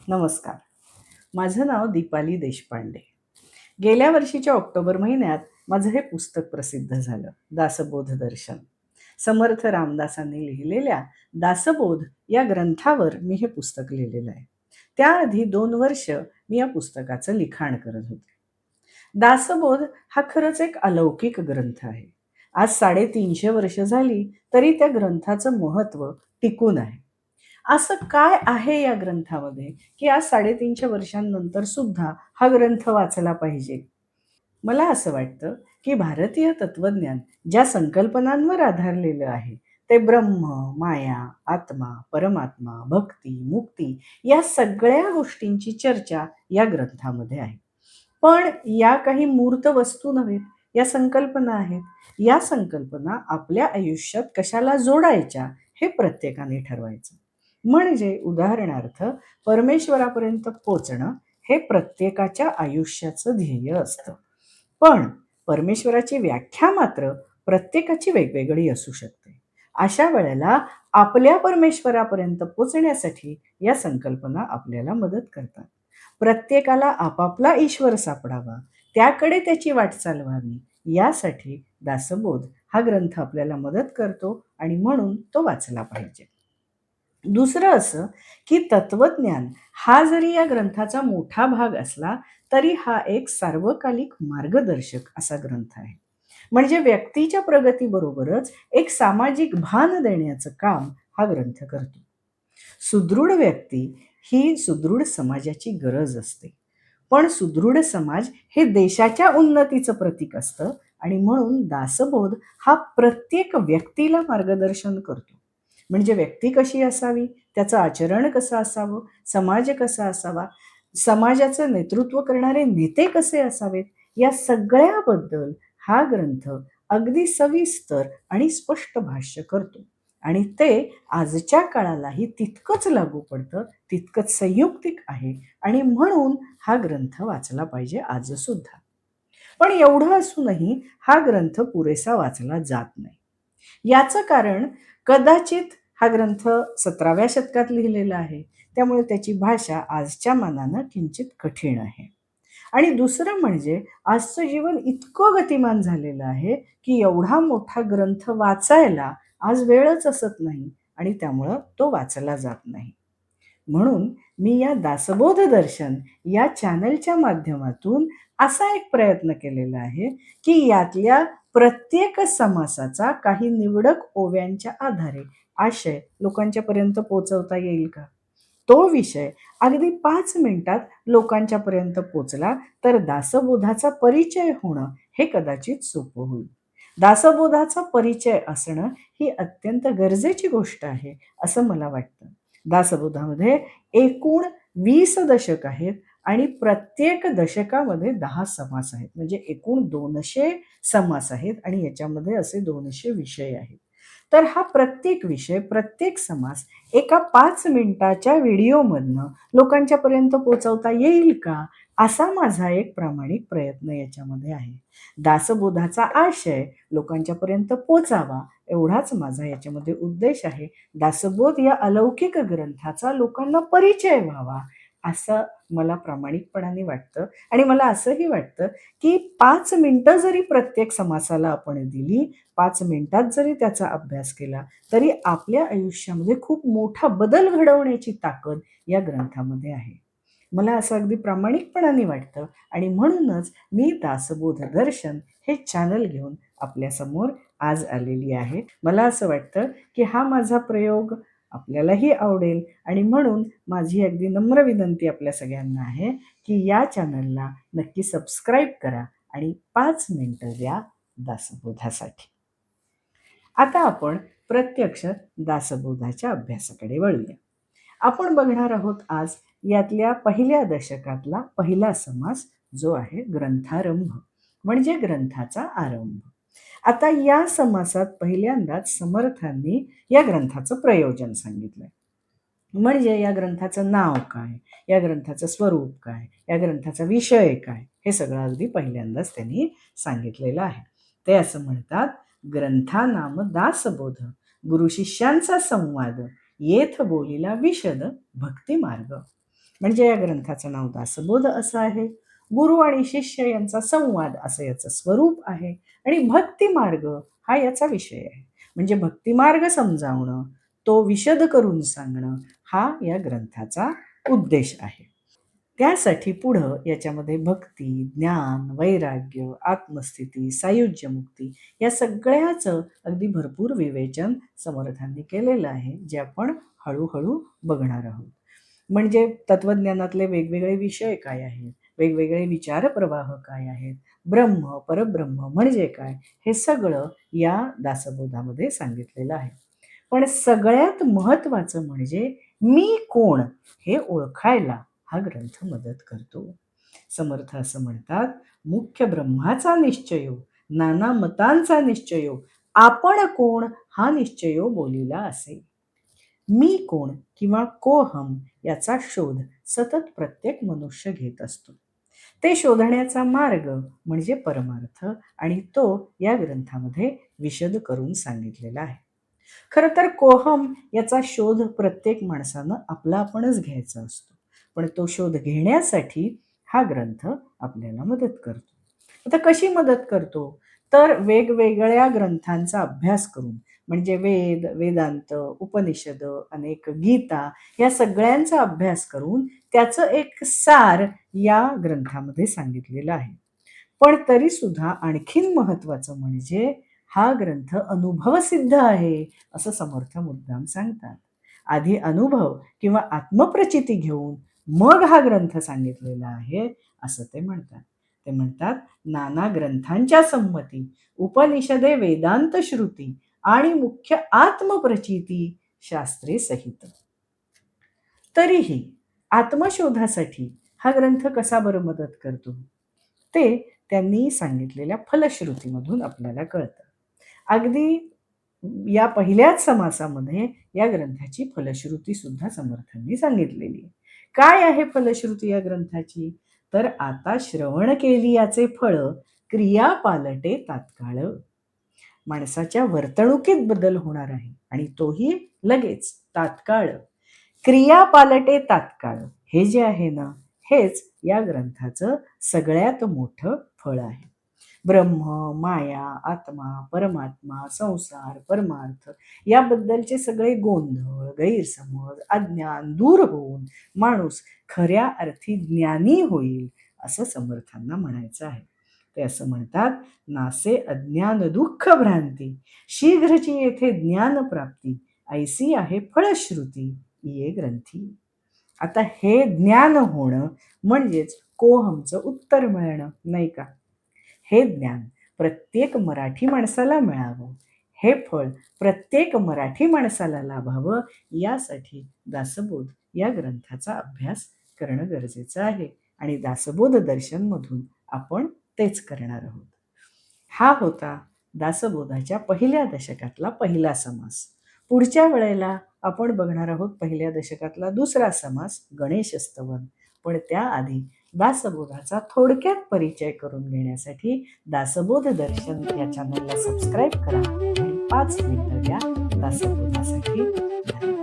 नमस्कार. माझं नाव दीपाली देशपांडे. गेल्या वर्षीच्या ऑक्टोबर महिन्यात माझं हे पुस्तक प्रसिद्ध झालं, दासबोध दर्शन. समर्थ रामदासांनी लिहिलेल्या दासबोध या ग्रंथावर मी हे पुस्तक लिहिलेलं आहे. त्याआधी 2 वर्ष मी या पुस्तकाचं लिखाण करत होते. दासबोध हा खरंच एक अलौकिक ग्रंथ आहे. आज 350 वर्ष झाली तरी त्या ग्रंथाचं महत्त्व टिकून आहे. असं काय आहे या ग्रंथामध्ये, की आज 350 वर्षांनंतर सुद्धा हा ग्रंथ वाचला पाहिजे? मला असं वाटतं, की भारतीय तत्वज्ञान ज्या संकल्पनांवर आधारलेलं आहे, ते ब्रह्म, माया, आत्मा, परमात्मा, भक्ती, मुक्ती या सगळ्या गोष्टींची चर्चा या ग्रंथामध्ये आहे. पण या काही मूर्त वस्तू नव्हेत, या संकल्पना आहेत. या संकल्पना आपल्या आयुष्यात कशाला जोडायच्या हे प्रत्येकाने ठरवायचं. म्हणजे उदाहरणार्थ परमेश्वरापर्यंत पोहोचणं हे प्रत्येकाच्या आयुष्याचं ध्येय असतं. पण परमेश्वराची व्याख्या मात्र प्रत्येकाची वेगवेगळी असू शकते. अशा वेळेला आपल्या परमेश्वरापर्यंत पोहोचण्यासाठी या संकल्पना आपल्याला मदत करतात. प्रत्येकाला आपापला ईश्वर सापडावा, त्याकडे त्याची वाटचाल व्हावी, यासाठी दासबोध हा ग्रंथ आपल्याला मदत करतो आणि म्हणून तो वाचला पाहिजे. दुसरं असं, की तत्वज्ञान हा जरी या ग्रंथाचा मोठा भाग असला, तरी हा एक सार्वकालिक मार्गदर्शक असा ग्रंथ आहे. म्हणजे व्यक्तीच्या प्रगतीबरोबरच एक सामाजिक भान देण्याचं काम हा ग्रंथ करतो. सुदृढ व्यक्ती ही सुदृढ समाजाची गरज असते. पण सुदृढ समाज हे देशाच्या उन्नतीचं प्रतीक असतं आणि म्हणून दासबोध हा प्रत्येक व्यक्तीला मार्गदर्शन करतो. म्हणजे व्यक्ती कशी असावी, त्याचं आचरण कसं असावं, समाज कसा असावा, समाजाचं नेतृत्व करणारे नेते कसे असावेत, या सगळ्याबद्दल हा ग्रंथ अगदी सविस्तर आणि स्पष्ट भाष्य करतो. आणि ते आजच्या काळालाही तितकंच लागू पडतं, तितकंच संयुक्तिक आहे आणि म्हणून हा ग्रंथ वाचला पाहिजे आजसुद्धा. पण एवढं असूनही हा ग्रंथ पुरेसा वाचला जात नाही. याचं कारण कदाचित हा ग्रंथ 17व्या शतकात लिहिलेला आहे. त्यामुळे त्याची भाषा आजच्या मानानं किंचित कठीण आहे. आणि दुसरं म्हणजे आजचं जीवन इतकं गतिमान झालेलं आहे, की एवढा मोठा ग्रंथ वाचायला आज वेळच असत नाही आणि त्यामुळं तो वाचला जात नाही. म्हणून मी या दासबोध दर्शन या चॅनलच्या माध्यमातून असा एक प्रयत्न केलेला आहे, की यातल्या प्रत्येक समासाचा काही निवडक ओव्यांच्या आधारे आशय लोकांच्या पर्यंत पोहोचवता येईल का? तो विषय अगदी 5 मिनिटात लोकांच्या पर्यंत पोचला तर दासबोधाचा परिचय होणं हे कदाचित सोपं होईल. दासबोधाचा परिचय असणं ही अत्यंत गरजेची गोष्ट आहे असं मला वाटतं. दासबोधामध्ये एकूण 20 दशक आहेत आणि प्रत्येक दशकामध्ये 10 समास आहेत. म्हणजे एकूण 200 समास आहेत आणि याच्यामध्ये असे 200 विषय आहेत. तर हा प्रत्येक विषय, प्रत्येक समास एका 5 मिनिटाच्या व्हिडिओमधनं लोकांच्या पर्यंत पोहोचवता येईल का? असा माझा एक प्रामाणिक प्रयत्न याच्यामध्ये आहे. दासबोधाचा आशय लोकांच्या पर्यंत पोचावा एवढाच माझा याच्यामध्ये उद्देश आहे. दासबोध या अलौकिक ग्रंथाचा लोकांना परिचय व्हावा असं मला प्रामाणिकपणाने वाटतं आणि मला असंही वाटतं, की 5 मिनिटं जरी प्रत्येक समासाला आपण दिली, 5 मिनिटात जरी त्याचा अभ्यास केला, तरी आपल्या आयुष्यामध्ये खूप मोठा बदल घडवण्याची ताकद या ग्रंथामध्ये आहे. मला असं अगदी प्रामाणिकपणाने वाटतं आणि म्हणूनच मी दासबोध दर्शन हे चॅनल घेऊन आपल्यासमोर आज आलेली आहे. मला असं वाटतं, की हा माझा प्रयोग आपल्यालाही आवडेल आणि म्हणून माझी अगदी नम्र विनंती आपल्या सगळ्यांना आहे, की या चॅनलला नक्की सबस्क्राईब करा आणि 5 मिनिटं द्या दासबोधासाठी. आता आपण प्रत्यक्ष दासबोधाच्या अभ्यासाकडे वळूया. आपण बघणार आहोत आज यातल्या पहिल्या दशकातला पहिला समास जो आहे ग्रंथारंभ म्हणजे ग्रंथाचा आरंभ. आता या समासात पहिल्यांदाच समर्थांनी या ग्रंथाचं प्रयोजन सांगितलंय. म्हणजे या ग्रंथाचं नाव काय, या ग्रंथाचं स्वरूप काय, या ग्रंथाचा विषय काय, हे सगळं अगदी पहिल्यांदाच त्यांनी सांगितलेलं आहे. ते असं म्हणतात, ग्रंथा नाम दासबोध गुरु शिष्यांचा संवाद येथ बोलिला विशद भक्ती मार्ग. म्हणजे या ग्रंथाचं नाव दासबोध असं आहे. गुरु आणि शिष्य यांचा संवाद असं याचं स्वरूप आहे आणि भक्ती मार्ग हा याचा विषय आहे. म्हणजे भक्ती मार्ग समजावणं, तो विशद करून सांगणं हा या ग्रंथाचा उद्देश आहे. त्यासाठी पुढं याच्यामध्ये भक्ती, ज्ञान, वैराग्य, आत्मस्थिती, सायुज्यमुक्ती या सगळ्याचं अगदी भरपूर विवेचन समर्थांनी केलेलं आहे, जे आपण हळूहळू बघणार आहोत. म्हणजे तत्वज्ञानातले वेगवेगळे विषय काय आहेत, वेगवेगळे विचार प्रवाह काय आहेत, ब्रह्म, परब्रह्म म्हणजे काय, हे सगळं या दासबोधामध्ये सांगितलेलं आहे. पण सगळ्यात महत्वाचं म्हणजे मी कोण हे ओळखायला हा ग्रंथ मदत करतो. समर्थ असं म्हणतात, मुख्य ब्रह्माचा निश्चयो, नाना मतांचा निश्चयो, आपण कोण हा निश्चयो बोलिला असे. मी कोण किंवा कोहम याचा शोध सतत प्रत्येक मनुष्य घेत असतो. ते शोधण्याचा मार्ग म्हणजे परमार्थ आणि तो या ग्रंथामध्ये विशद करून सांगितलेला आहे. खरं तर कोहम याचा शोध प्रत्येक माणसानं आपला आपणच घ्यायचा असतो. पण तो शोध घेण्यासाठी हा ग्रंथ आपल्याला मदत करतो. आता कशी मदत करतो? तर वेगवेगळ्या ग्रंथांचा अभ्यास करून म्हणजे वेद, वेदांत, उपनिषद, अनेक गीता या सगळ्यांचा अभ्यास करून त्याचं एक सार या ग्रंथामध्ये सांगितलेलं आहे. पण तरी सुद्धा आणखीन महत्वाचं म्हणजे हा ग्रंथ अनुभवसिद्ध आहे असं समर्थ मुद्दाम सांगतात. आधी अनुभव किंवा आत्मप्रचिती घेऊन मग हा ग्रंथ सांगितलेला आहे असं ते म्हणतात. ते म्हणतात, नाना ग्रंथांच्या संमती, उपनिषदे वेदांत श्रुती आणि मुख्य आत्मप्रचिती शास्त्रे सहित. तरीही आत्मशोधासाठी हा ग्रंथ कसा बरं मदत करतो? ते त्यांनी सांगितलेल्या फलश्रुतीमधून आपल्याला कळतं. अगदी या पहिल्याच समासामध्ये या ग्रंथाची फलश्रुती सुद्धा समर्थांनी सांगितलेली आहे. काय आहे फलश्रुती या ग्रंथाची? तर आता श्रवण केली याचे फळ, क्रिया पालटे तात्काळ. माणसाच्या वर्तणुकीत बदल होणार आहे आणि तोही लगेच, तात्काळ. क्रिया पालटे तात्काळ हे जे आहे ना, हेच या ग्रंथाचं सगळ्यात मोठं फळ आहे. ब्रह्म, माया, आत्मा, परमात्मा, संसार, परमार्थ याबद्दलचे सगळे गोंधळ, गैरसमज, अज्ञान दूर होऊन माणूस खऱ्या अर्थी ज्ञानी होईल असं समर्थांना म्हणायचं आहे. ते असं म्हणतात, नासे अज्ञान दुःख भ्रांती, शीघ्रची येथे ज्ञान प्राप्ती, ऐसी आहे फळश्रुती ये ग्रंथी. आता हे ज्ञान होणं म्हणजेच कोहमचं उत्तर मिळणं, नाही का? हे ज्ञान प्रत्येक मराठी माणसाला मिळावं, हे फळ प्रत्येक मराठी माणसाला लाभावं, यासाठी दासबोध या ग्रंथाचा अभ्यास करणं गरजेचं आहे आणि दासबोध दर्शनमधून आपण तेच करणार आहोत. हा होता दासबोधाच्या पहिल्या दशकातला पहिला समास. पुढच्या वेळेला आपण बघणार आहोत पहिल्या दशकातला दुसरा समास, गणेशस्तवन. पण त्याआधी दासबोधाचा थोडक्यात परिचय करून घेण्यासाठी दासबोध दर्शन या चॅनलला सबस्क्राईब करा आणि 5 मिनिटं द्या दासबोधासाठी.